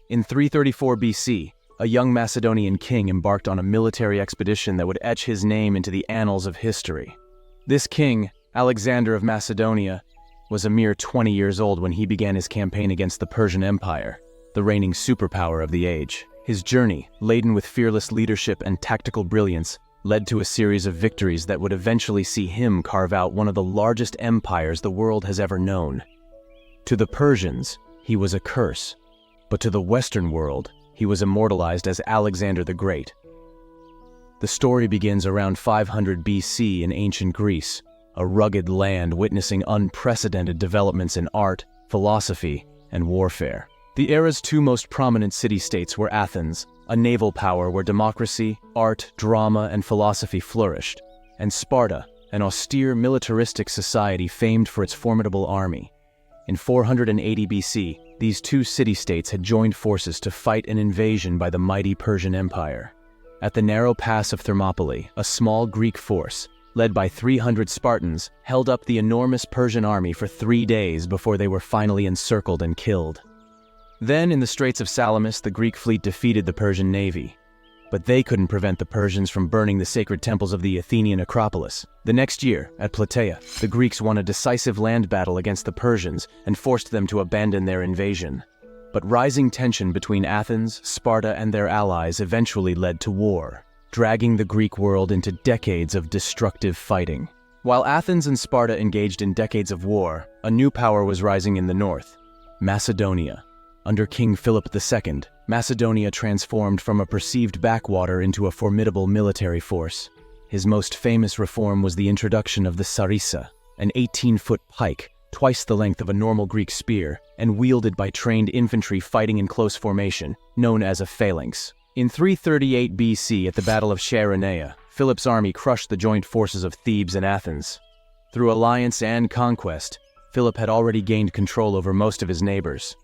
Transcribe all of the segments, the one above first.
In 334 BC, a young Macedonian king embarked on a military expedition that would etch his name into the annals of history. This king, Alexander of Macedonia, was a mere 20 years old when he began his campaign against the Persian Empire, the reigning superpower of the age. His journey, laden with fearless leadership and tactical brilliance, led to a series of victories that would eventually see him carve out one of the largest empires the world has ever known. To the Persians, he was a curse, but to the Western world, he was immortalized as Alexander the Great. The story begins around 500 BC in ancient Greece, a rugged land witnessing unprecedented developments in art, philosophy, and warfare. The era's two most prominent city-states were Athens, a naval power where democracy, art, drama, and philosophy flourished, and Sparta, an austere militaristic society famed for its formidable army. In 480 BC, these two city-states had joined forces to fight an invasion by the mighty Persian Empire. At the narrow pass of Thermopylae, a small Greek force, led by 300 Spartans, held up the enormous Persian army for 3 days before they were finally encircled and killed. Then, in the Straits of Salamis, the Greek fleet defeated the Persian navy. But they couldn't prevent the Persians from burning the sacred temples of the Athenian Acropolis. The next year, at Plataea, the Greeks won a decisive land battle against the Persians and forced them to abandon their invasion. But rising tension between Athens, Sparta, and their allies eventually led to war, dragging the Greek world into decades of destructive fighting. While Athens and Sparta engaged in decades of war, a new power was rising in the north: Macedonia. Under King Philip II, Macedonia transformed from a perceived backwater into a formidable military force. His most famous reform was the introduction of the sarissa, an 18-foot pike, twice the length of a normal Greek spear, and wielded by trained infantry fighting in close formation, known as a phalanx. In 338 BC, at the Battle of Chaeronea, Philip's army crushed the joint forces of Thebes and Athens. Through alliance and conquest, Philip had already gained control over most of his neighbors.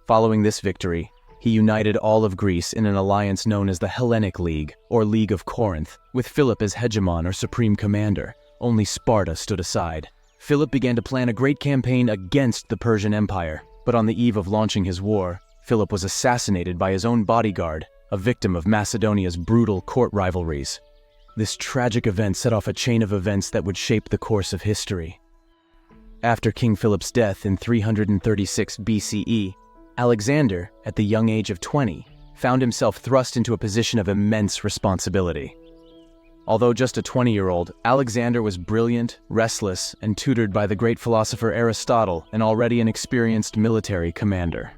Following this victory, he united all of Greece in an alliance known as the Hellenic League, or League of Corinth, with Philip as hegemon or supreme commander. Only Sparta stood aside. Philip began to plan a great campaign against the Persian Empire, but on the eve of launching his war, Philip was assassinated by his own bodyguard, a victim of Macedonia's brutal court rivalries. This tragic event set off a chain of events that would shape the course of history. After King Philip's death in 336 BCE, Alexander, at the young age of 20, found himself thrust into a position of immense responsibility. Although just a 20-year-old, Alexander was brilliant, restless, and tutored by the great philosopher Aristotle, and already an experienced military commander.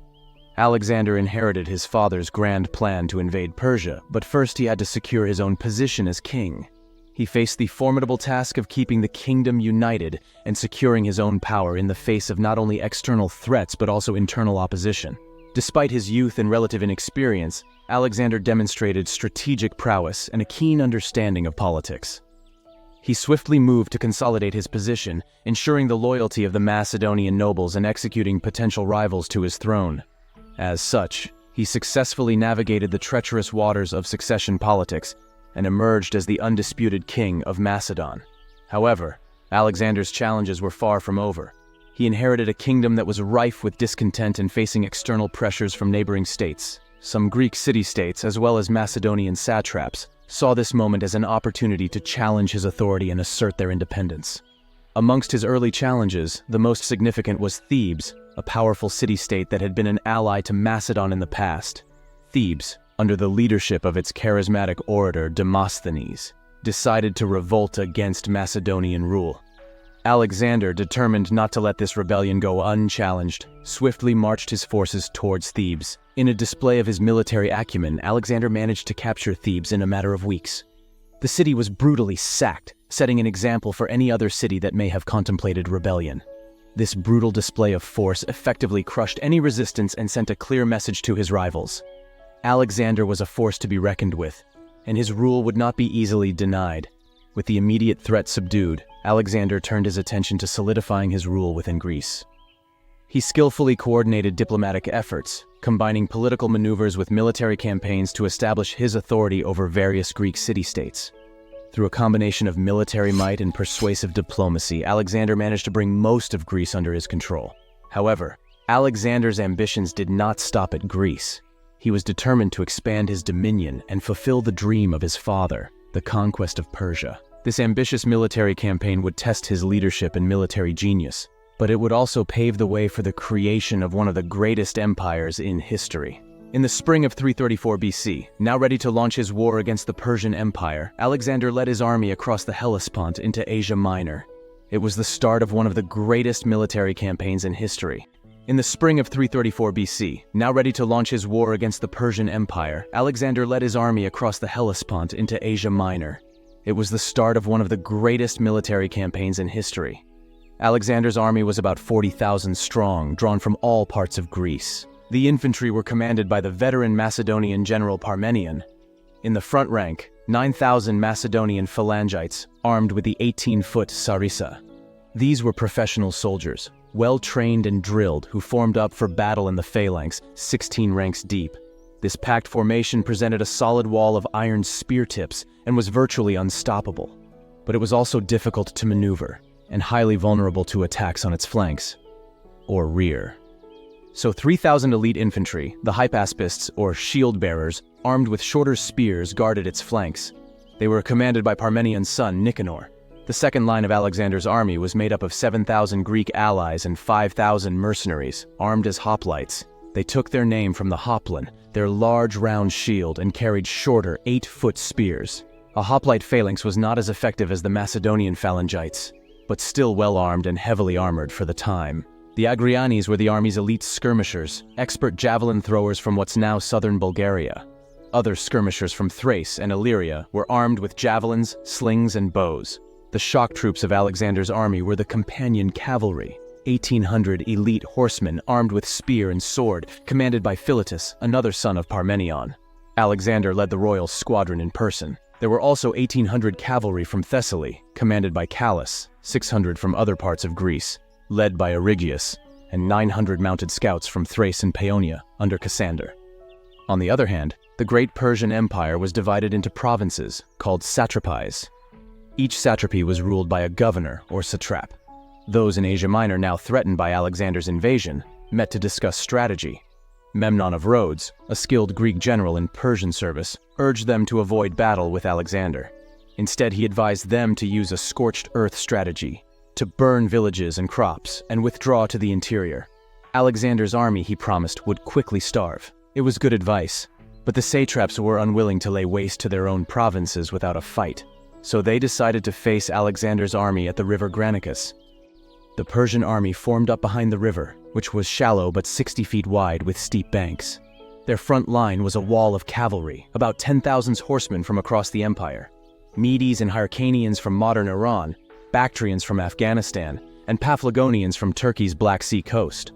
Alexander inherited his father's grand plan to invade Persia, but first he had to secure his own position as king. He faced the formidable task of keeping the kingdom united and securing his own power in the face of not only external threats but also internal opposition. Despite his youth and relative inexperience, Alexander demonstrated strategic prowess and a keen understanding of politics. He swiftly moved to consolidate his position, ensuring the loyalty of the Macedonian nobles and executing potential rivals to his throne. As such, he successfully navigated the treacherous waters of succession politics and emerged as the undisputed king of Macedon. However, Alexander's challenges were far from over. He inherited a kingdom that was rife with discontent and facing external pressures from neighboring states. Some Greek city-states, as well as Macedonian satraps, saw this moment as an opportunity to challenge his authority and assert their independence. Amongst his early challenges, the most significant was Thebes, a powerful city-state that had been an ally to Macedon in the past. Thebes, under the leadership of its charismatic orator Demosthenes, decided to revolt against Macedonian rule. Alexander, determined not to let this rebellion go unchallenged, swiftly marched his forces towards Thebes. In a display of his military acumen, Alexander managed to capture Thebes in a matter of weeks. The city was brutally sacked, setting an example for any other city that may have contemplated rebellion. This brutal display of force effectively crushed any resistance and sent a clear message to his rivals. Alexander was a force to be reckoned with, and his rule would not be easily denied. With the immediate threat subdued, Alexander turned his attention to solidifying his rule within Greece. He skillfully coordinated diplomatic efforts, combining political maneuvers with military campaigns to establish his authority over various Greek city-states. Through a combination of military might and persuasive diplomacy, Alexander managed to bring most of Greece under his control. However, Alexander's ambitions did not stop at Greece. He was determined to expand his dominion and fulfill the dream of his father, the conquest of Persia. This ambitious military campaign would test his leadership and military genius, but it would also pave the way for the creation of one of the greatest empires in history. In the spring of 334 BC, now ready to launch his war against the Persian Empire, Alexander led his army across the Hellespont into Asia Minor. It was the start of one of the greatest military campaigns in history. In the spring of 334 BC, now ready to launch his war against the Persian Empire, Alexander led his army across the Hellespont into Asia Minor. It was the start of one of the greatest military campaigns in history. Alexander's army was about 40,000 strong, drawn from all parts of Greece. The infantry were commanded by the veteran Macedonian general Parmenion. In the front rank, 9,000 Macedonian phalangites, armed with the 18-foot sarissa. These were professional soldiers, well-trained and drilled, who formed up for battle in the phalanx, 16 ranks deep. This packed formation presented a solid wall of iron spear tips and was virtually unstoppable. But it was also difficult to maneuver and highly vulnerable to attacks on its flanks or rear. So 3,000 elite infantry, the hypaspists or shield-bearers, armed with shorter spears, guarded its flanks. They were commanded by Parmenion's son, Nicanor. The second line of Alexander's army was made up of 7,000 Greek allies and 5,000 mercenaries, armed as hoplites. They took their name from the hoplon, their large round shield, and carried shorter 8-foot spears. A hoplite phalanx was not as effective as the Macedonian phalangites, but still well-armed and heavily armored for the time. The Agrianes were the army's elite skirmishers, expert javelin throwers from what's now southern Bulgaria. Other skirmishers from Thrace and Illyria were armed with javelins, slings, and bows. The shock troops of Alexander's army were the companion cavalry, 1,800 elite horsemen armed with spear and sword, commanded by Philotas, another son of Parmenion. Alexander led the royal squadron in person. There were also 1,800 cavalry from Thessaly, commanded by Callus, 600 from other parts of Greece, led by Arigius, and 900 mounted scouts from Thrace and Paeonia, under Cassander. On the other hand, the great Persian Empire was divided into provinces, called satrapies. Each satrapy was ruled by a governor or satrap. Those in Asia Minor, now threatened by Alexander's invasion, met to discuss strategy. Memnon of Rhodes, a skilled Greek general in Persian service, urged them to avoid battle with Alexander. Instead, he advised them to use a scorched earth strategy, to burn villages and crops and withdraw to the interior. Alexander's army, he promised, would quickly starve. It was good advice, but the satraps were unwilling to lay waste to their own provinces without a fight, so they decided to face Alexander's army at the river Granicus. The Persian army formed up behind the river, which was shallow but 60 feet wide with steep banks. Their front line was a wall of cavalry, about 10,000 horsemen from across the empire. Medes and Hyrcanians from modern Iran, Bactrians from Afghanistan, and Paphlagonians from Turkey's Black Sea coast.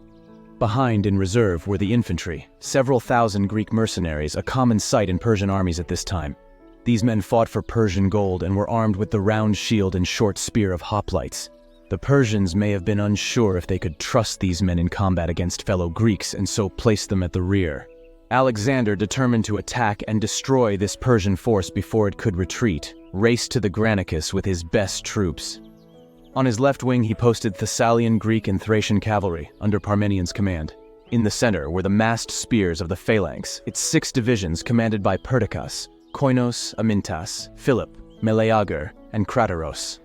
Behind, in reserve, were the infantry, several thousand Greek mercenaries, a common sight in Persian armies at this time. These men fought for Persian gold and were armed with the round shield and short spear of hoplites. The Persians may have been unsure if they could trust these men in combat against fellow Greeks and so placed them at the rear. Alexander, determined to attack and destroy this Persian force before it could retreat, raced to the Granicus with his best troops. On his left wing, he posted Thessalian, Greek, and Thracian cavalry under Parmenion's command. In the center were the massed spears of the phalanx, its 6 divisions commanded by Perdiccas, Koinos, Amintas, Philip, Meleager, and Crateros.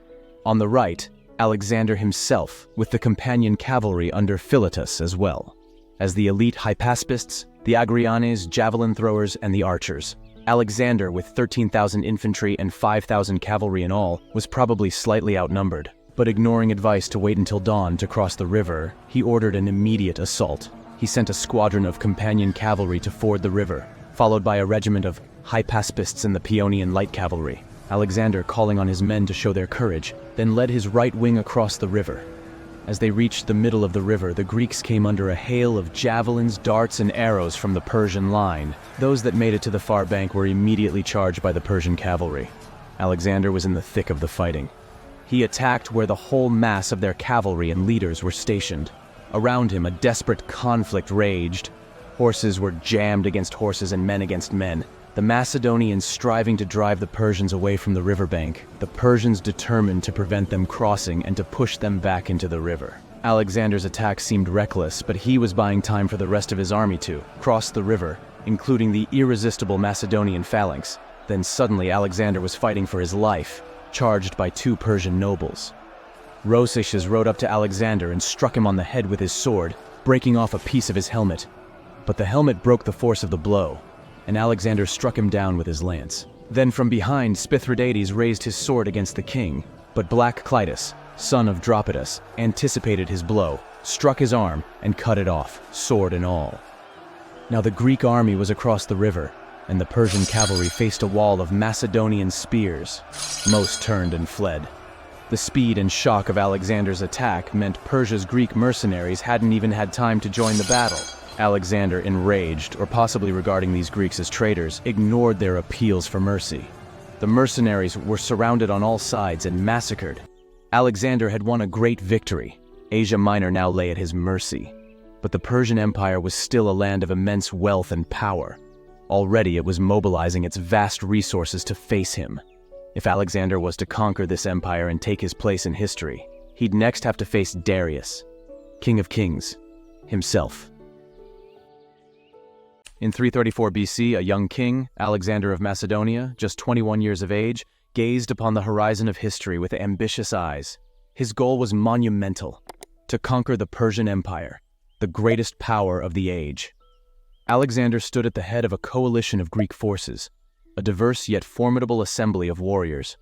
On the right, Alexander himself, with the companion cavalry under Philotas as well. As the elite hypaspists, the Agrianes, javelin throwers, and the archers. Alexander, with 13,000 infantry and 5,000 cavalry in all, was probably slightly outnumbered. But ignoring advice to wait until dawn to cross the river, he ordered an immediate assault. He sent a squadron of companion cavalry to ford the river, followed by a regiment of hypaspists in the Paeonian light cavalry. Alexander, calling on his men to show their courage, then led his right wing across the river. As they reached the middle of the river, the Greeks came under a hail of javelins, darts, and arrows from the Persian line. Those that made it to the far bank were immediately charged by the Persian cavalry. Alexander was in the thick of the fighting. He attacked where the whole mass of their cavalry and leaders were stationed. Around him, a desperate conflict raged. Horses were jammed against horses and men against men. The Macedonians striving to drive the Persians away from the riverbank, the Persians determined to prevent them crossing and to push them back into the river. Alexander's attack seemed reckless, but he was buying time for the rest of his army to cross the river including the irresistible Macedonian phalanx. Then suddenly Alexander was fighting for his life, charged by 2 Persian nobles. Rosicus rode up to Alexander and struck him on the head with his sword, breaking off a piece of his helmet. But the helmet broke the force of the blow, and Alexander struck him down with his lance. Then from behind, Spithridates raised his sword against the king, but Black Clitus, son of Dropidas, anticipated his blow, struck his arm, and cut it off, sword and all. Now the Greek army was across the river, and the Persian cavalry faced a wall of Macedonian spears. Most turned and fled. The speed and shock of Alexander's attack meant Persia's Greek mercenaries hadn't even had time to join the battle. Alexander, enraged, or possibly regarding these Greeks as traitors, ignored their appeals for mercy. The mercenaries were surrounded on all sides and massacred. Alexander had won a great victory. Asia Minor now lay at his mercy. But the Persian Empire was still a land of immense wealth and power. Already it was mobilizing its vast resources to face him. If Alexander was to conquer this empire and take his place in history, he'd next have to face Darius, King of Kings, himself. In 334 BC, a young king, Alexander of Macedonia, just 21 years of age, gazed upon the horizon of history with ambitious eyes. His goal was monumental: to conquer the Persian Empire, the greatest power of the age. Alexander stood at the head of a coalition of Greek forces, a diverse yet formidable assembly of warriors.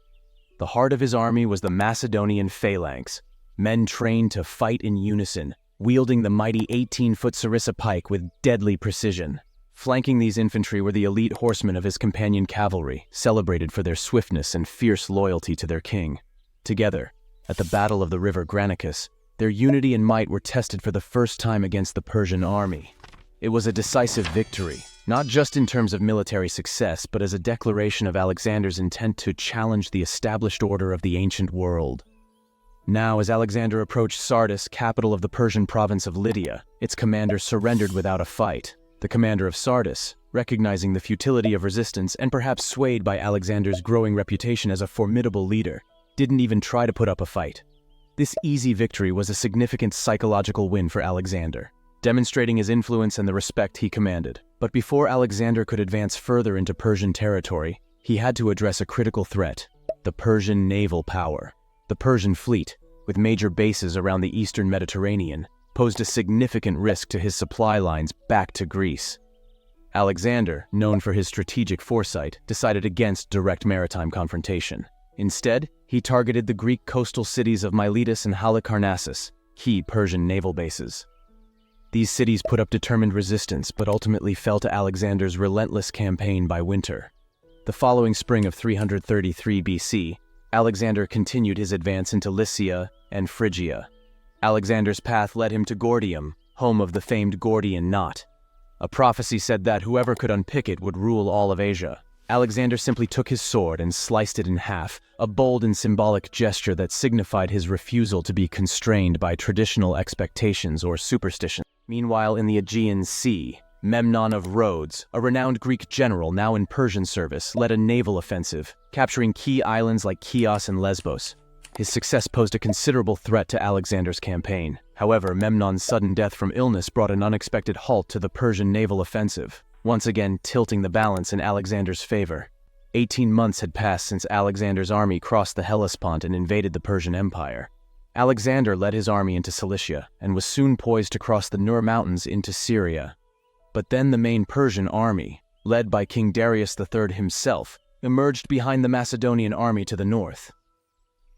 The heart of his army was the Macedonian phalanx, men trained to fight in unison, wielding the mighty 18-foot sarissa pike with deadly precision. Flanking these infantry were the elite horsemen of his companion cavalry, celebrated for their swiftness and fierce loyalty to their king. Together, at the Battle of the River Granicus, their unity and might were tested for the first time against the Persian army. It was a decisive victory, not just in terms of military success, but as a declaration of Alexander's intent to challenge the established order of the ancient world. Now, as Alexander approached Sardis, capital of the Persian province of Lydia, its commander surrendered without a fight. The commander of Sardis, recognizing the futility of resistance and perhaps swayed by Alexander's growing reputation as a formidable leader, didn't even try to put up a fight. This easy victory was a significant psychological win for Alexander, demonstrating his influence and the respect he commanded. But before Alexander could advance further into Persian territory, he had to address a critical threat: the Persian naval power. The Persian fleet, with major bases around the eastern Mediterranean, posed a significant risk to his supply lines back to Greece. Alexander, known for his strategic foresight, decided against direct maritime confrontation. Instead, he targeted the Greek coastal cities of Miletus and Halicarnassus, key Persian naval bases. These cities put up determined resistance, but ultimately fell to Alexander's relentless campaign by winter. The following spring of 333 BC, Alexander continued his advance into Lycia and Phrygia. Alexander's path led him to Gordium, home of the famed Gordian knot. A prophecy said that whoever could unpick it would rule all of Asia. Alexander simply took his sword and sliced it in half, a bold and symbolic gesture that signified his refusal to be constrained by traditional expectations or superstition. Meanwhile, in the Aegean Sea, Memnon of Rhodes, a renowned Greek general now in Persian service, led a naval offensive, capturing key islands like Chios and Lesbos. His success posed a considerable threat to Alexander's campaign. However, Memnon's sudden death from illness brought an unexpected halt to the Persian naval offensive, once again tilting the balance in Alexander's favor. 18 months had passed since Alexander's army crossed the Hellespont and invaded the Persian Empire. Alexander led his army into Cilicia and was soon poised to cross the Nur Mountains into Syria. But then the main Persian army, led by King Darius III himself, emerged behind the Macedonian army to the north.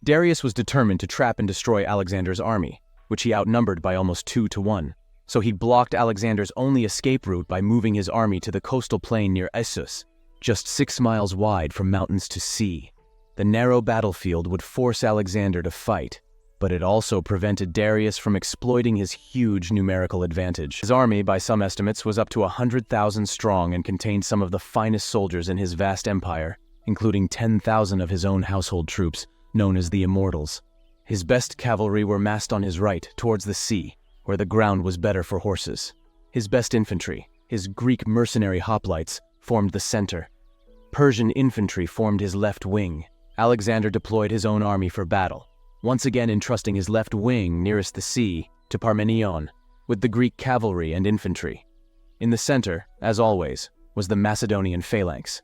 Darius was determined to trap and destroy Alexander's army, which he outnumbered by almost 2-1. So he blocked Alexander's only escape route by moving his army to the coastal plain near Essus, just 6 miles wide from mountains to sea. The narrow battlefield would force Alexander to fight, but it also prevented Darius from exploiting his huge numerical advantage. His army, by some estimates, was up to 100,000 strong and contained some of the finest soldiers in his vast empire, including 10,000 of his own household troops, known as the Immortals. His best cavalry were massed on his right, towards the sea, where the ground was better for horses. His best infantry, his Greek mercenary hoplites, formed the center. Persian infantry formed his left wing. Alexander deployed his own army for battle, once again entrusting his left wing nearest the sea to Parmenion, with the Greek cavalry and infantry. In the center, as always, was the Macedonian phalanx.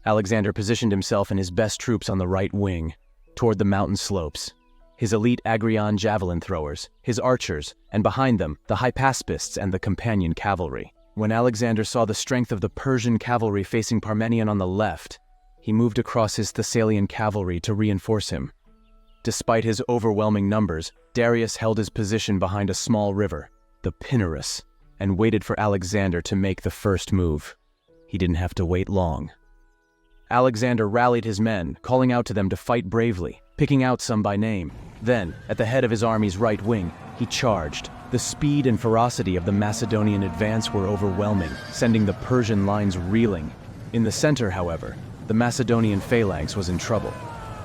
Alexander positioned himself and his best troops on the right wing, toward the mountain slopes. His elite Agrion javelin throwers, his archers, and behind them, the hypaspists and the companion cavalry. When Alexander saw the strength of the Persian cavalry facing Parmenion on the left, he moved across his Thessalian cavalry to reinforce him. Despite his overwhelming numbers, Darius held his position behind a small river, the Pinarus, and waited for Alexander to make the first move. He didn't have to wait long. Alexander rallied his men, calling out to them to fight bravely, picking out some by name. Then, at the head of his army's right wing, he charged. The speed and ferocity of the Macedonian advance were overwhelming, sending the Persian lines reeling. In the center, however, the Macedonian phalanx was in trouble.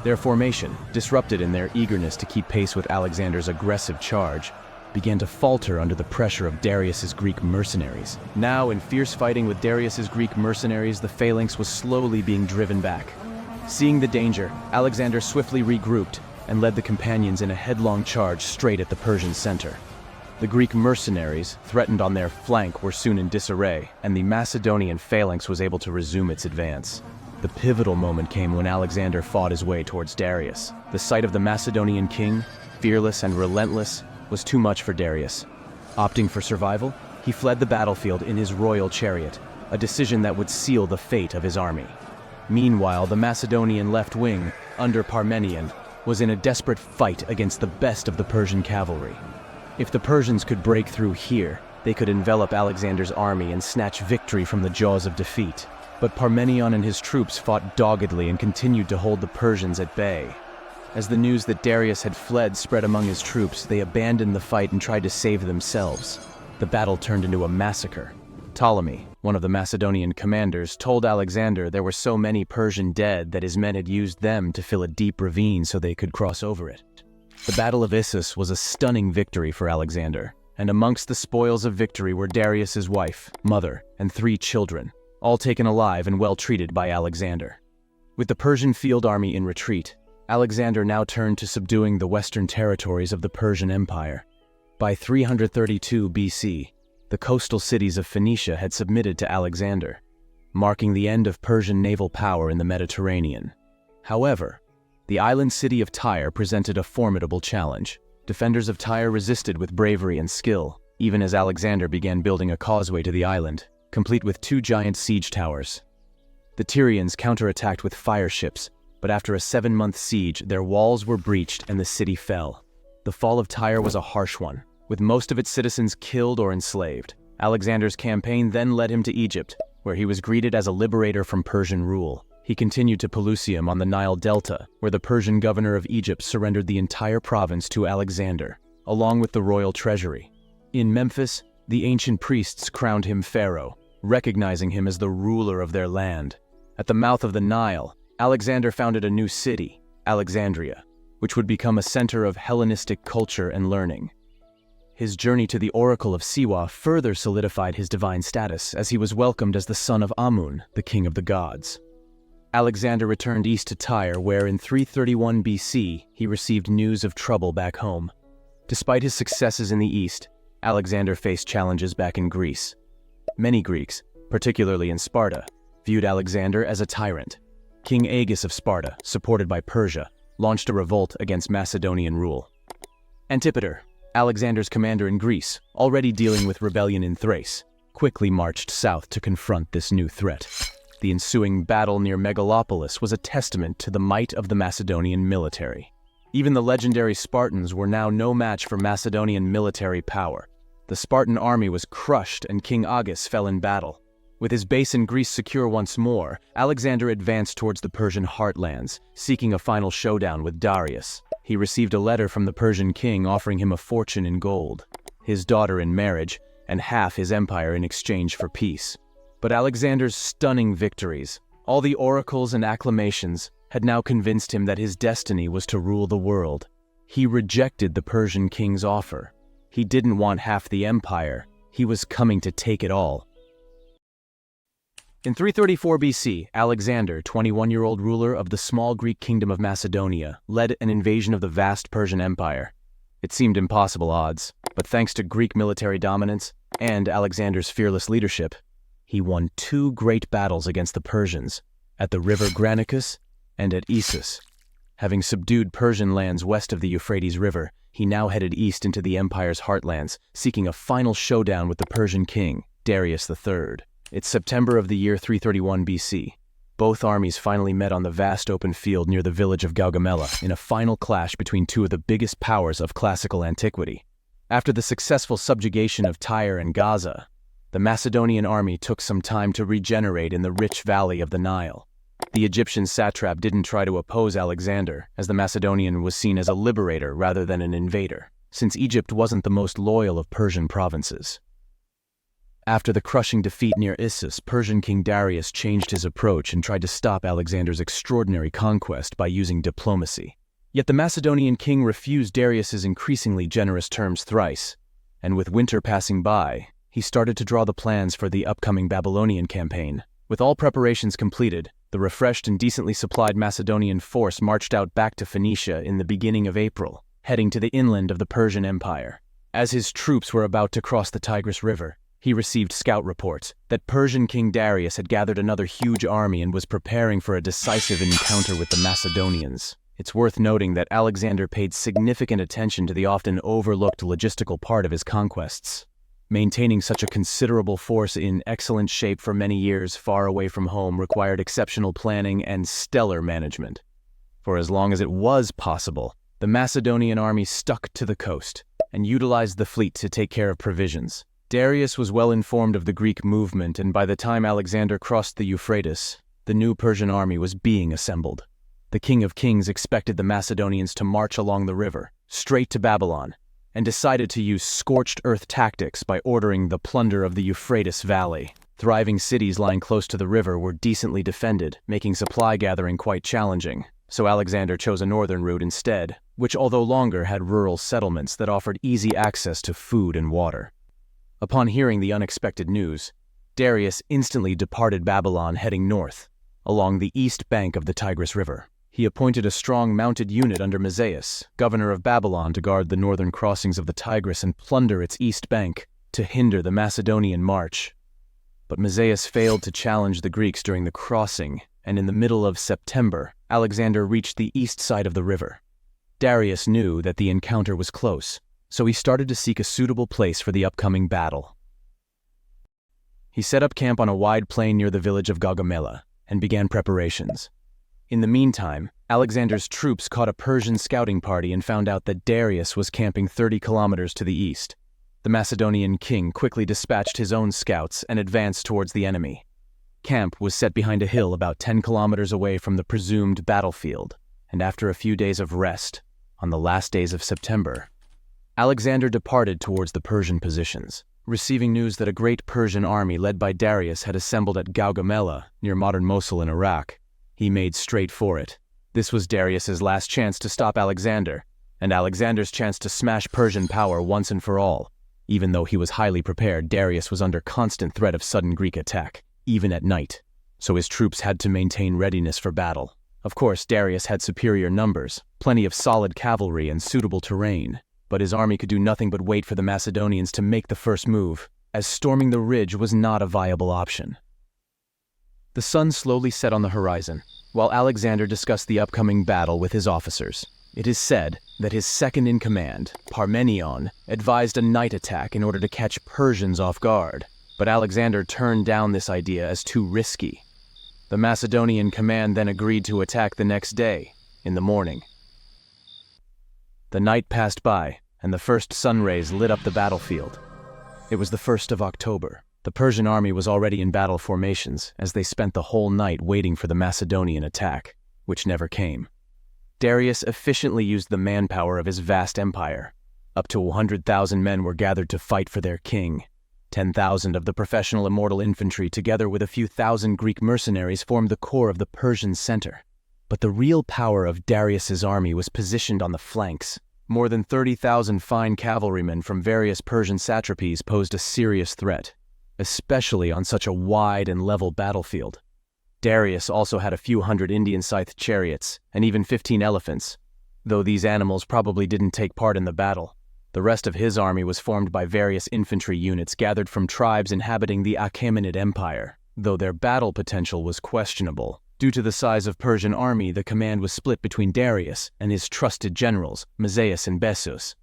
Their formation, disrupted in their eagerness to keep pace with Alexander's aggressive charge, began to falter under the pressure of Darius's Greek mercenaries. Now, in fierce fighting with Darius's Greek mercenaries, the phalanx was slowly being driven back. Seeing the danger, Alexander swiftly regrouped and led the companions in a headlong charge straight at the Persian center. The Greek mercenaries, threatened on their flank, were soon in disarray, and the Macedonian phalanx was able to resume its advance. The pivotal moment came when Alexander fought his way towards Darius. The sight of the Macedonian king, fearless and relentless, was too much for Darius. Opting for survival, he fled the battlefield in his royal chariot, a decision that would seal the fate of his army. Meanwhile, the Macedonian left wing, under Parmenion, was in a desperate fight against the best of the Persian cavalry. If the Persians could break through here, they could envelop Alexander's army and snatch victory from the jaws of defeat. But Parmenion and his troops fought doggedly and continued to hold the Persians at bay. As the news that Darius had fled spread among his troops, they abandoned the fight and tried to save themselves. The battle turned into a massacre. Ptolemy, one of the Macedonian commanders, told Alexander there were so many Persian dead that his men had used them to fill a deep ravine so they could cross over it. The Battle of Issus was a stunning victory for Alexander, and amongst the spoils of victory were Darius's wife, mother, and 3 children, all taken alive and well treated by Alexander. With the Persian field army in retreat, Alexander now turned to subduing the western territories of the Persian Empire. By 332 BC, the coastal cities of Phoenicia had submitted to Alexander, marking the end of Persian naval power in the Mediterranean. However, the island city of Tyre presented a formidable challenge. Defenders of Tyre resisted with bravery and skill, even as Alexander began building a causeway to the island, complete with 2 giant siege towers. The Tyrians counterattacked with fire ships, but after a 7-month siege, their walls were breached and the city fell. The fall of Tyre was a harsh one, with most of its citizens killed or enslaved. Alexander's campaign then led him to Egypt, where he was greeted as a liberator from Persian rule. He continued to Pelusium on the Nile Delta, where the Persian governor of Egypt surrendered the entire province to Alexander, along with the royal treasury. In Memphis, the ancient priests crowned him pharaoh, recognizing him as the ruler of their land. At the mouth of the Nile, Alexander founded a new city, Alexandria, which would become a center of Hellenistic culture and learning. His journey to the Oracle of Siwa further solidified his divine status, as he was welcomed as the son of Amun, the king of the gods. Alexander returned east to Tyre, where in 331 BC he received news of trouble back home. Despite his successes in the east, Alexander faced challenges back in Greece. Many Greeks, particularly in Sparta, viewed Alexander as a tyrant. King Agis of Sparta, supported by Persia, launched a revolt against Macedonian rule. Antipater, Alexander's commander in Greece, already dealing with rebellion in Thrace, quickly marched south to confront this new threat. The ensuing battle near Megalopolis was a testament to the might of the Macedonian military. Even the legendary Spartans were now no match for Macedonian military power. The Spartan army was crushed and King Agis fell in battle. With his base in Greece secure once more, Alexander advanced towards the Persian heartlands, seeking a final showdown with Darius. He received a letter from the Persian king offering him a fortune in gold, his daughter in marriage, and half his empire in exchange for peace. But Alexander's stunning victories, all the oracles and acclamations, had now convinced him that his destiny was to rule the world. He rejected the Persian king's offer. He didn't want half the empire. He was coming to take it all. In 334 BC, Alexander, 21-year-old ruler of the small Greek kingdom of Macedonia, led an invasion of the vast Persian Empire. It seemed impossible odds, but thanks to Greek military dominance and Alexander's fearless leadership, he won two great battles against the Persians, at the river Granicus and at Issus. Having subdued Persian lands west of the Euphrates River, he now headed east into the empire's heartlands, seeking a final showdown with the Persian king, Darius III. It's September of the year 331 BC. Both armies finally met on the vast open field near the village of Gaugamela in a final clash between two of the biggest powers of classical antiquity. After the successful subjugation of Tyre and Gaza, the Macedonian army took some time to regenerate in the rich valley of the Nile. The Egyptian satrap didn't try to oppose Alexander, as the Macedonian was seen as a liberator rather than an invader, since Egypt wasn't the most loyal of Persian provinces. After the crushing defeat near Issus, Persian King Darius changed his approach and tried to stop Alexander's extraordinary conquest by using diplomacy. Yet the Macedonian king refused Darius's increasingly generous terms thrice, and with winter passing by, he started to draw the plans for the upcoming Babylonian campaign. With all preparations completed, the refreshed and decently supplied Macedonian force marched out back to Phoenicia in the beginning of April, heading to the inland of the Persian Empire. As his troops were about to cross the Tigris River, he received scout reports that Persian King Darius had gathered another huge army and was preparing for a decisive encounter with the Macedonians. It's worth noting that Alexander paid significant attention to the often overlooked logistical part of his conquests. Maintaining such a considerable force in excellent shape for many years far away from home required exceptional planning and stellar management. For as long as it was possible, the Macedonian army stuck to the coast and utilized the fleet to take care of provisions. Darius was well informed of the Greek movement, and by the time Alexander crossed the Euphrates, the new Persian army was being assembled. The King of Kings expected the Macedonians to march along the river, straight to Babylon, and decided to use scorched earth tactics by ordering the plunder of the Euphrates Valley. Thriving cities lying close to the river were decently defended, making supply gathering quite challenging, so Alexander chose a northern route instead, which although longer had rural settlements that offered easy access to food and water. Upon hearing the unexpected news, Darius instantly departed Babylon heading north, along the east bank of the Tigris River. He appointed a strong mounted unit under Macedonia, governor of Babylon, to guard the northern crossings of the Tigris and plunder its east bank to hinder the Macedonian march. But Macedonia failed to challenge the Greeks during the crossing, and in the middle of September, Alexander reached the east side of the river. Darius knew that the encounter was close, so he started to seek a suitable place for the upcoming battle. He set up camp on a wide plain near the village of Gaugamela and began preparations. In the meantime, Alexander's troops caught a Persian scouting party and found out that Darius was camping 30 kilometers to the east. The Macedonian king quickly dispatched his own scouts and advanced towards the enemy. Camp was set behind a hill about 10 kilometers away from the presumed battlefield, and after a few days of rest, on the last days of September, Alexander departed towards the Persian positions. Receiving news that a great Persian army led by Darius had assembled at Gaugamela, near modern Mosul in Iraq, he made straight for it. This was Darius's last chance to stop Alexander, and Alexander's chance to smash Persian power once and for all. Even though he was highly prepared, Darius was under constant threat of sudden Greek attack, even at night, so his troops had to maintain readiness for battle. Of course, Darius had superior numbers, plenty of solid cavalry and suitable terrain, but his army could do nothing but wait for the Macedonians to make the first move, as storming the ridge was not a viable option. The sun slowly set on the horizon, while Alexander discussed the upcoming battle with his officers. It is said that his second-in-command, Parmenion, advised a night attack in order to catch Persians off guard, but Alexander turned down this idea as too risky. The Macedonian command then agreed to attack the next day, in the morning. The night passed by, and the first sun rays lit up the battlefield. It was the 1st of October. The Persian army was already in battle formations, as they spent the whole night waiting for the Macedonian attack, which never came. Darius efficiently used the manpower of his vast empire. Up to 100,000 men were gathered to fight for their king. 10,000 of the professional immortal infantry, together with a few thousand Greek mercenaries, formed the core of the Persian center. But the real power of Darius's army was positioned on the flanks. More than 30,000 fine cavalrymen from various Persian satrapies posed a serious threat, especially on such a wide and level battlefield. Darius also had a few hundred Indian scythed chariots, and even 15 elephants, though these animals probably didn't take part in the battle. The rest of his army was formed by various infantry units gathered from tribes inhabiting the Achaemenid Empire, though their battle potential was questionable. Due to the size of Persian army, the command was split between Darius and his trusted generals, Mazaeus and Bessus.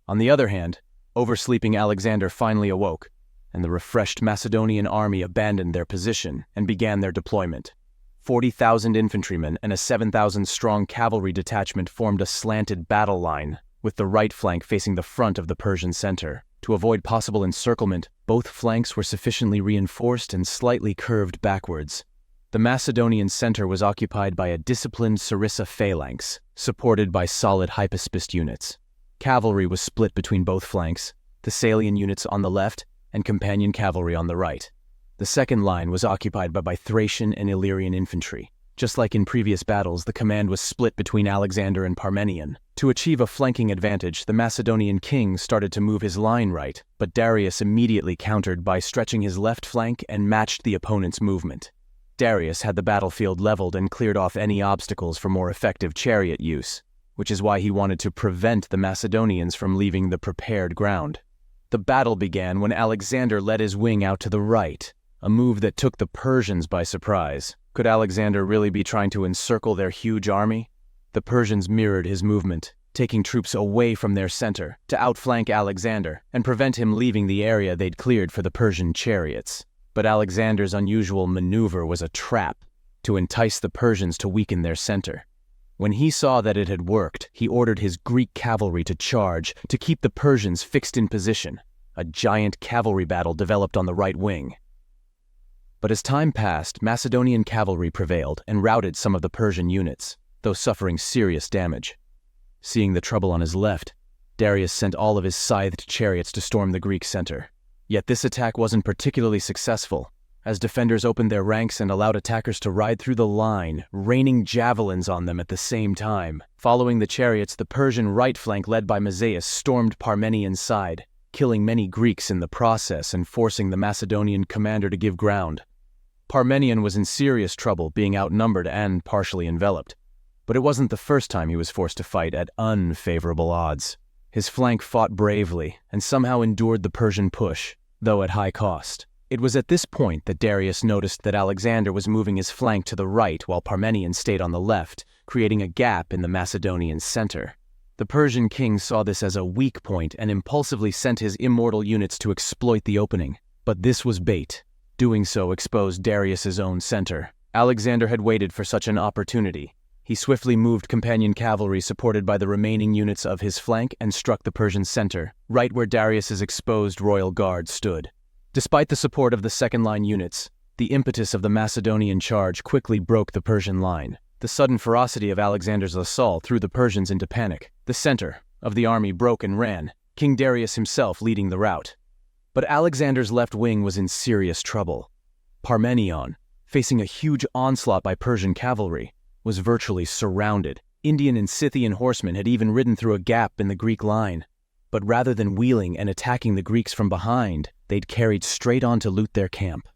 On the other hand, oversleeping Alexander finally awoke, and the refreshed Macedonian army abandoned their position and began their deployment. 40,000 infantrymen and a 7,000-strong cavalry detachment formed a slanted battle line, with the right flank facing the front of the Persian center. To avoid possible encirclement, both flanks were sufficiently reinforced and slightly curved backwards. The Macedonian center was occupied by a disciplined Sarissa phalanx, supported by solid hypaspist units. Cavalry was split between both flanks, Thessalian units on the left and companion cavalry on the right. The second line was occupied by Thracian and Illyrian infantry. Just like in previous battles, the command was split between Alexander and Parmenion. To achieve a flanking advantage, the Macedonian king started to move his line right, but Darius immediately countered by stretching his left flank and matched the opponent's movement. Darius had the battlefield leveled and cleared off any obstacles for more effective chariot use, which is why he wanted to prevent the Macedonians from leaving the prepared ground. The battle began when Alexander led his wing out to the right, a move that took the Persians by surprise. Could Alexander really be trying to encircle their huge army? The Persians mirrored his movement, taking troops away from their center to outflank Alexander and prevent him leaving the area they'd cleared for the Persian chariots. But Alexander's unusual maneuver was a trap to entice the Persians to weaken their center. When he saw that it had worked, he ordered his Greek cavalry to charge to keep the Persians fixed in position. A giant cavalry battle developed on the right wing. But as time passed, Macedonian cavalry prevailed and routed some of the Persian units, though suffering serious damage. Seeing the trouble on his left, Darius sent all of his scythed chariots to storm the Greek center. Yet this attack wasn't particularly successful, as defenders opened their ranks and allowed attackers to ride through the line, raining javelins on them at the same time. Following the chariots, the Persian right flank led by Mazaeus stormed Parmenion's side, killing many Greeks in the process and forcing the Macedonian commander to give ground. Parmenion was in serious trouble, being outnumbered and partially enveloped. But it wasn't the first time he was forced to fight at unfavorable odds. His flank fought bravely and somehow endured the Persian push, though at high cost. It was at this point that Darius noticed that Alexander was moving his flank to the right while Parmenion stayed on the left, creating a gap in the Macedonian center. The Persian king saw this as a weak point and impulsively sent his immortal units to exploit the opening. But this was bait. Doing so exposed Darius's own center. Alexander had waited for such an opportunity. He swiftly moved companion cavalry supported by the remaining units of his flank and struck the Persian center, right where Darius's exposed royal guard stood. Despite the support of the second-line units, the impetus of the Macedonian charge quickly broke the Persian line. The sudden ferocity of Alexander's assault threw the Persians into panic. The center of the army broke and ran, King Darius himself leading the rout. But Alexander's left wing was in serious trouble. Parmenion, facing a huge onslaught by Persian cavalry, was virtually surrounded. Indian and Scythian horsemen had even ridden through a gap in the Greek line. But rather than wheeling and attacking the Greeks from behind, they'd carried straight on to loot their camp.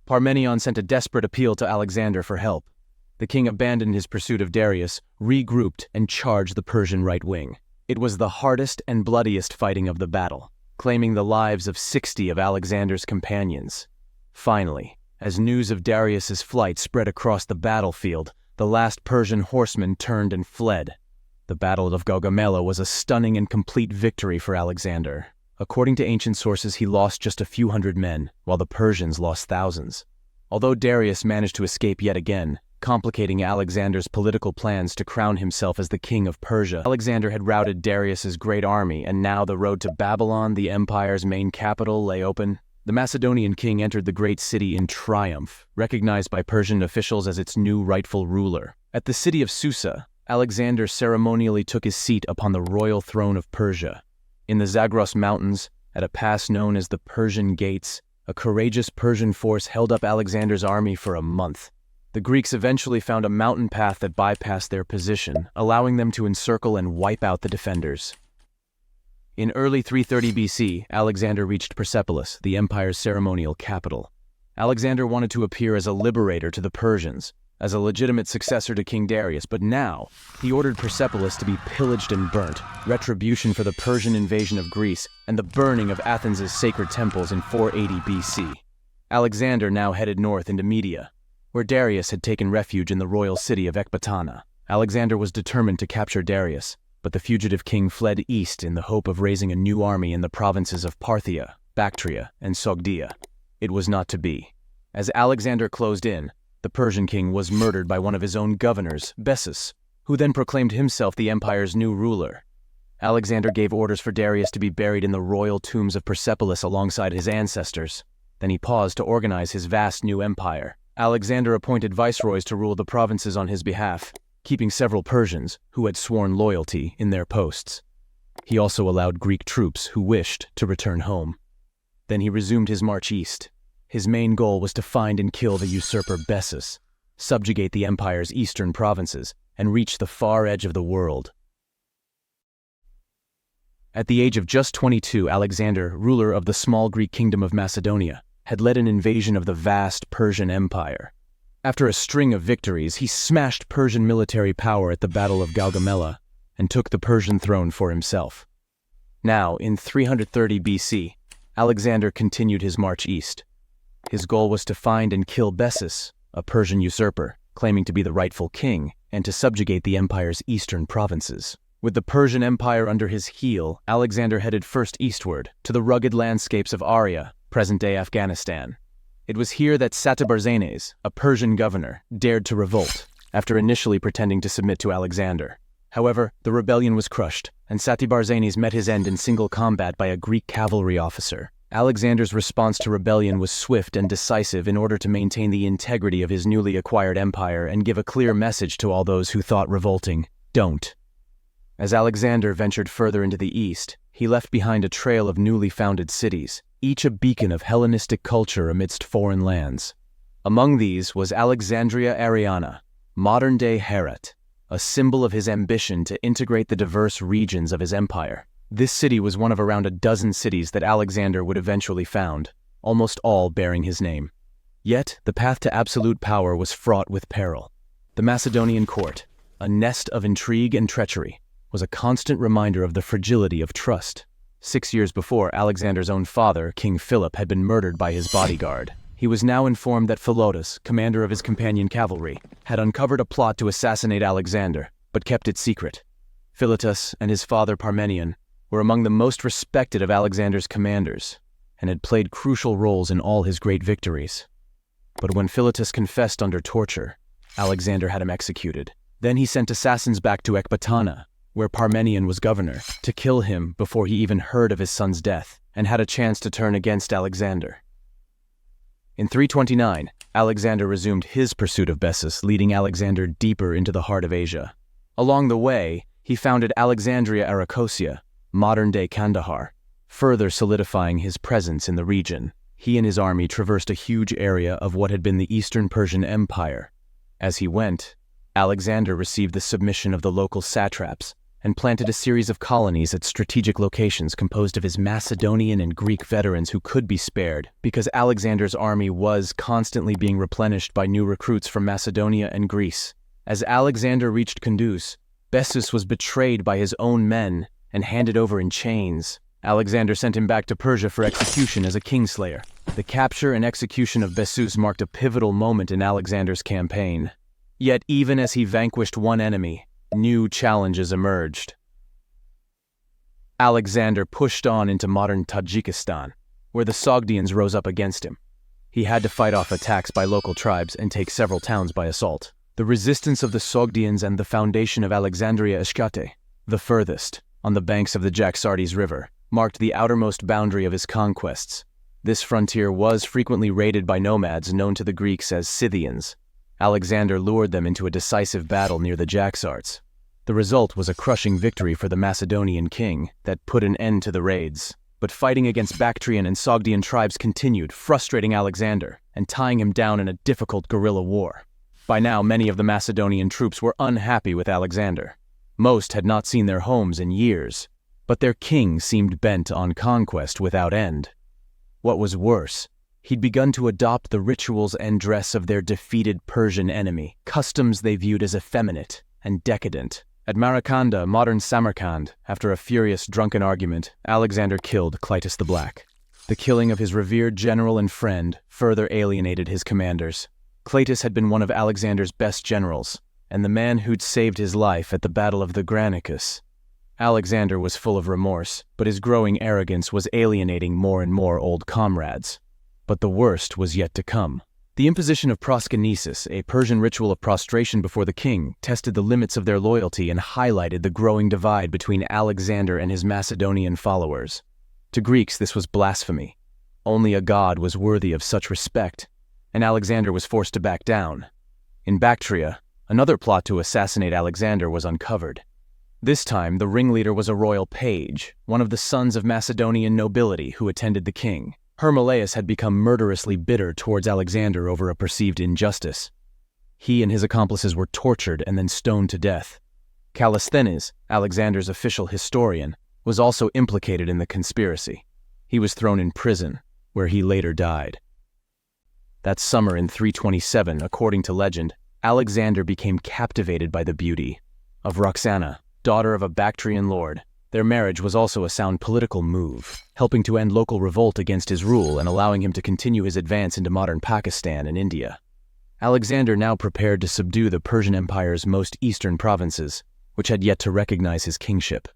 Parmenion sent a desperate appeal to Alexander for help. The king abandoned his pursuit of Darius, regrouped, and charged the Persian right wing. It was the hardest and bloodiest fighting of the battle, claiming the lives of 60 of Alexander's companions. Finally, as news of Darius's flight spread across the battlefield, the last Persian horseman turned and fled. The Battle of Gaugamela was a stunning and complete victory for Alexander. According to ancient sources, he lost just a few hundred men, while the Persians lost thousands. Although Darius managed to escape yet again, complicating Alexander's political plans to crown himself as the king of Persia, Alexander had routed Darius's great army, and now the road to Babylon, the empire's main capital, lay open. The Macedonian king entered the great city in triumph, recognized by Persian officials as its new rightful ruler. At the city of Susa, Alexander ceremonially took his seat upon the royal throne of Persia. In the Zagros Mountains, at a pass known as the Persian Gates, a courageous Persian force held up Alexander's army for a month. The Greeks eventually found a mountain path that bypassed their position, allowing them to encircle and wipe out the defenders. In early 330 BC, Alexander reached Persepolis, the empire's ceremonial capital. Alexander wanted to appear as a liberator to the Persians, as a legitimate successor to King Darius, but now he ordered Persepolis to be pillaged and burnt, retribution for the Persian invasion of Greece and the burning of Athens' sacred temples in 480 BC. Alexander now headed north into Media, where Darius had taken refuge in the royal city of Ecbatana. Alexander was determined to capture Darius, but the fugitive king fled east in the hope of raising a new army in the provinces of Parthia, Bactria, and Sogdia. It was not to be. As Alexander closed in, the Persian king was murdered by one of his own governors, Bessus, who then proclaimed himself the empire's new ruler. Alexander gave orders for Darius to be buried in the royal tombs of Persepolis alongside his ancestors. Then he paused to organize his vast new empire. Alexander appointed viceroys to rule the provinces on his behalf, keeping several Persians, who had sworn loyalty, in their posts. He also allowed Greek troops who wished to return home. Then he resumed his march east. His main goal was to find and kill the usurper Bessus, subjugate the empire's eastern provinces, and reach the far edge of the world. At the age of just 22, Alexander, ruler of the small Greek kingdom of Macedonia, had led an invasion of the vast Persian Empire. After a string of victories, he smashed Persian military power at the Battle of Gaugamela and took the Persian throne for himself. Now, in 330 BC, Alexander continued his march east. His goal was to find and kill Bessus, a Persian usurper, claiming to be the rightful king, and to subjugate the empire's eastern provinces. With the Persian Empire under his heel, Alexander headed first eastward, to the rugged landscapes of Arya, present-day Afghanistan. It was here that Satybarzanes, a Persian governor, dared to revolt, after initially pretending to submit to Alexander. However, the rebellion was crushed, and Satybarzanes met his end in single combat by a Greek cavalry officer. Alexander's response to rebellion was swift and decisive in order to maintain the integrity of his newly acquired empire and give a clear message to all those who thought revolting, "Don't." As Alexander ventured further into the east, he left behind a trail of newly founded cities, each a beacon of Hellenistic culture amidst foreign lands. Among these was Alexandria Ariana, modern-day Herat, a symbol of his ambition to integrate the diverse regions of his empire. This city was one of around a dozen cities that Alexander would eventually found, almost all bearing his name. Yet, the path to absolute power was fraught with peril. The Macedonian court, a nest of intrigue and treachery, was a constant reminder of the fragility of trust. 6 years before, Alexander's own father, King Philip, had been murdered by his bodyguard. He was now informed that Philotas, commander of his companion cavalry, had uncovered a plot to assassinate Alexander, but kept it secret. Philotas and his father Parmenion were among the most respected of Alexander's commanders, and had played crucial roles in all his great victories. But when Philotas confessed under torture, Alexander had him executed. Then he sent assassins back to Ecbatana, where Parmenion was governor, to kill him before he even heard of his son's death, and had a chance to turn against Alexander. In 329, Alexander resumed his pursuit of Bessus, leading Alexander deeper into the heart of Asia. Along the way, he founded Alexandria Arachosia, modern-day Kandahar, further solidifying his presence in the region. He and his army traversed a huge area of what had been the Eastern Persian Empire. As he went, Alexander received the submission of the local satraps and planted a series of colonies at strategic locations composed of his Macedonian and Greek veterans who could be spared, because Alexander's army was constantly being replenished by new recruits from Macedonia and Greece. As Alexander reached Kunduz, Bessus was betrayed by his own men and handed over in chains. Alexander sent him back to Persia for execution as a kingslayer. The capture and execution of Bessus marked a pivotal moment in Alexander's campaign. Yet even as he vanquished one enemy, new challenges emerged. Alexander pushed on into modern Tajikistan, where the Sogdians rose up against him. He had to fight off attacks by local tribes and take several towns by assault. The resistance of the Sogdians and the foundation of Alexandria Ishkate, the furthest, on the banks of the Jaxartes River, marked the outermost boundary of his conquests. This frontier was frequently raided by nomads known to the Greeks as Scythians. Alexander lured them into a decisive battle near the Jaxartes. The result was a crushing victory for the Macedonian king that put an end to the raids. But fighting against Bactrian and Sogdian tribes continued, frustrating Alexander and tying him down in a difficult guerrilla war. By now, many of the Macedonian troops were unhappy with Alexander. Most had not seen their homes in years, but their king seemed bent on conquest without end. What was worse, He'd begun to adopt the rituals and dress of their defeated Persian enemy, customs they viewed as effeminate and decadent. At Marakanda, modern Samarkand, after a furious drunken argument, Alexander killed Clytus the Black. The killing of his revered general and friend further alienated his commanders. Clytus had been one of Alexander's best generals, and the man who'd saved his life at the Battle of the Granicus. Alexander was full of remorse, but his growing arrogance was alienating more and more old comrades. But the worst was yet to come. The imposition of proskynesis, a Persian ritual of prostration before the king, tested the limits of their loyalty and highlighted the growing divide between Alexander and his Macedonian followers. To Greeks, this was blasphemy. Only a god was worthy of such respect, and Alexander was forced to back down. In Bactria, another plot to assassinate Alexander was uncovered. This time, the ringleader was a royal page, one of the sons of Macedonian nobility who attended the king. Hermolaus had become murderously bitter towards Alexander over a perceived injustice. He and his accomplices were tortured and then stoned to death. Callisthenes, Alexander's official historian, was also implicated in the conspiracy. He was thrown in prison, where he later died. That summer in 327, according to legend, Alexander became captivated by the beauty of Roxana, daughter of a Bactrian lord. Their marriage was also a sound political move, helping to end local revolt against his rule and allowing him to continue his advance into modern Pakistan and India. Alexander now prepared to subdue the Persian Empire's most eastern provinces, which had yet to recognize his kingship.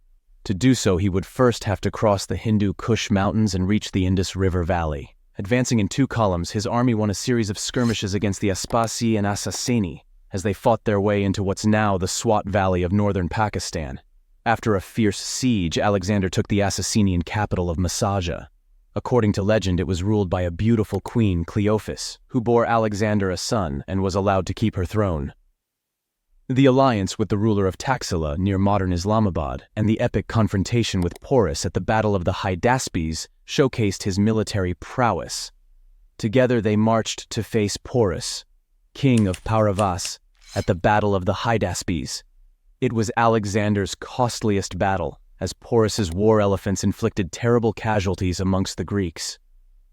To do so, he would first have to cross the Hindu Kush Mountains and reach the Indus River Valley. Advancing in two columns, his army won a series of skirmishes against the Aspasi and Assassini as they fought their way into what's now the Swat Valley of northern Pakistan. After a fierce siege, Alexander took the Assassinian capital of Massaja. According to legend, it was ruled by a beautiful queen, Cleophas, who bore Alexander a son and was allowed to keep her throne. The alliance with the ruler of Taxila near modern Islamabad and the epic confrontation with Porus at the Battle of the Hydaspes showcased his military prowess. Together they marched to face Porus, king of Pauravas, at the Battle of the Hydaspes. It was Alexander's costliest battle, as Porus's war elephants inflicted terrible casualties amongst the Greeks.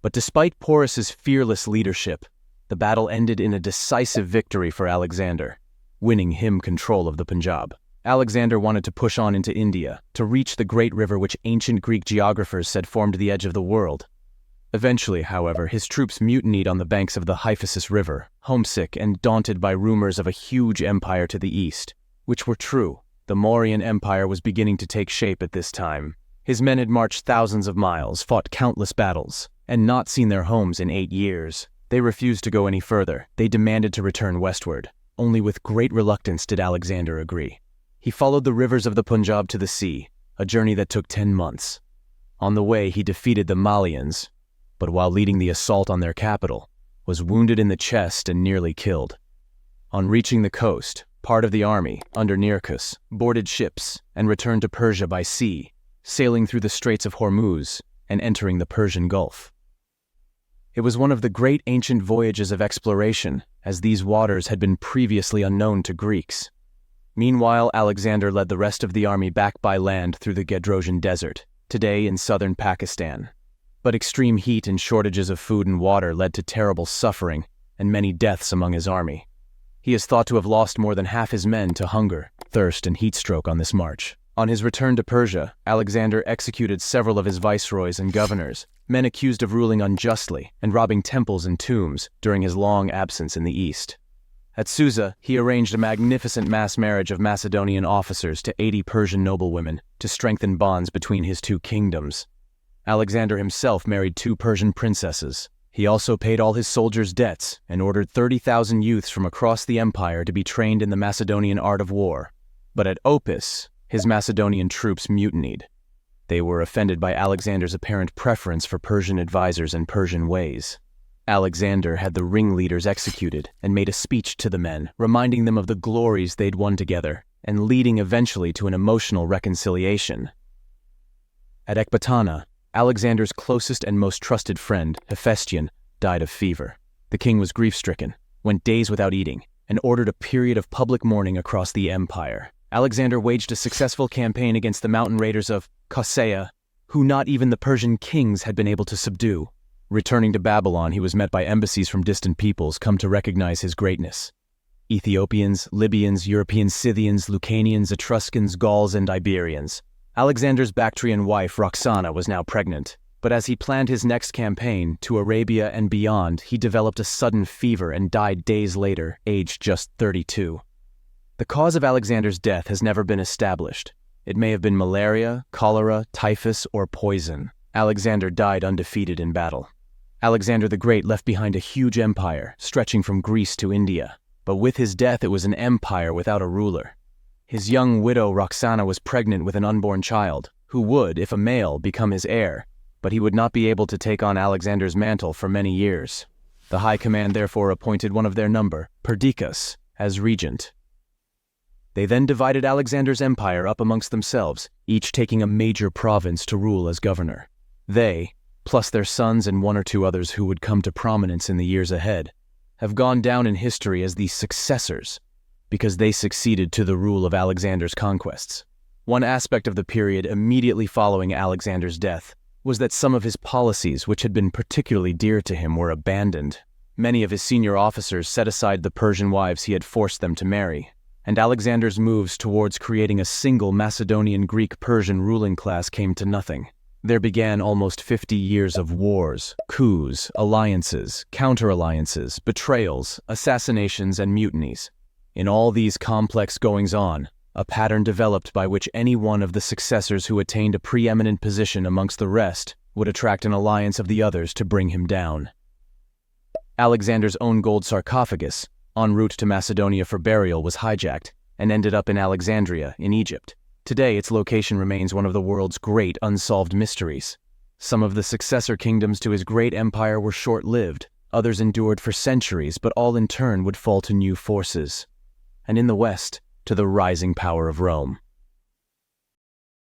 But despite Porus's fearless leadership, the battle ended in a decisive victory for Alexander, winning him control of the Punjab. Alexander wanted to push on into India, to reach the great river which ancient Greek geographers said formed the edge of the world. Eventually, however, his troops mutinied on the banks of the Hyphasis River, homesick and daunted by rumors of a huge empire to the east, which were true. The Mauryan Empire was beginning to take shape at this time. His men had marched thousands of miles, fought countless battles, and not seen their homes in 8 years. They refused to go any further. They demanded to return westward. Only with great reluctance did Alexander agree. He followed the rivers of the Punjab to the sea, a journey that took 10 months. On the way, he defeated the Malians, but while leading the assault on their capital, was wounded in the chest and nearly killed. On reaching the coast, part of the army, under Nearchus, boarded ships and returned to Persia by sea, sailing through the Straits of Hormuz and entering the Persian Gulf. It was one of the great ancient voyages of exploration, as these waters had been previously unknown to Greeks. Meanwhile, Alexander led the rest of the army back by land through the Gedrosian Desert, today in southern Pakistan. But extreme heat and shortages of food and water led to terrible suffering and many deaths among his army. He is thought to have lost more than half his men to hunger, thirst, and heat stroke on this march. On his return to Persia, Alexander executed several of his viceroys and governors, men accused of ruling unjustly and robbing temples and tombs during his long absence in the east. At Susa, he arranged a magnificent mass marriage of Macedonian officers to 80 Persian noblewomen to strengthen bonds between his two kingdoms. Alexander himself married 2 Persian princesses. He also paid all his soldiers' debts and ordered 30,000 youths from across the empire to be trained in the Macedonian art of war. But at Opis, his Macedonian troops mutinied. They were offended by Alexander's apparent preference for Persian advisors and Persian ways. Alexander had the ringleaders executed and made a speech to the men, reminding them of the glories they'd won together and leading eventually to an emotional reconciliation. At Ecbatana, Alexander's closest and most trusted friend, Hephaestion, died of fever. The king was grief-stricken, went days without eating, and ordered a period of public mourning across the empire. Alexander waged a successful campaign against the mountain raiders of Kausea, who not even the Persian kings had been able to subdue. Returning to Babylon, he was met by embassies from distant peoples come to recognize his greatness. Ethiopians, Libyans, European Scythians, Lucanians, Etruscans, Gauls, and Iberians. Alexander's Bactrian wife, Roxana, was now pregnant, but as he planned his next campaign, to Arabia and beyond, he developed a sudden fever and died days later, aged just 32. The cause of Alexander's death has never been established. It may have been malaria, cholera, typhus, or poison. Alexander died undefeated in battle. Alexander the Great left behind a huge empire, stretching from Greece to India. But with his death, it was an empire without a ruler. His young widow Roxana was pregnant with an unborn child, who would, if a male, become his heir, but he would not be able to take on Alexander's mantle for many years. The high command therefore appointed one of their number, Perdiccas, as regent. They then divided Alexander's empire up amongst themselves, each taking a major province to rule as governor. They, plus their sons and one or two others who would come to prominence in the years ahead, have gone down in history as the successors, because they succeeded to the rule of Alexander's conquests. One aspect of the period immediately following Alexander's death was that some of his policies, which had been particularly dear to him, were abandoned. Many of his senior officers set aside the Persian wives he had forced them to marry, and Alexander's moves towards creating a single Macedonian Greek-Persian ruling class came to nothing. There began almost 50 years of wars, coups, alliances, counter-alliances, betrayals, assassinations, and mutinies. In all these complex goings-on, a pattern developed by which any one of the successors who attained a preeminent position amongst the rest would attract an alliance of the others to bring him down. Alexander's own gold sarcophagus, en route to Macedonia for burial, was hijacked and ended up in Alexandria, in Egypt. Today, its location remains one of the world's great unsolved mysteries. Some of the successor kingdoms to his great empire were short-lived, others endured for centuries, but all in turn would fall to new forces. And in the West, to the rising power of Rome.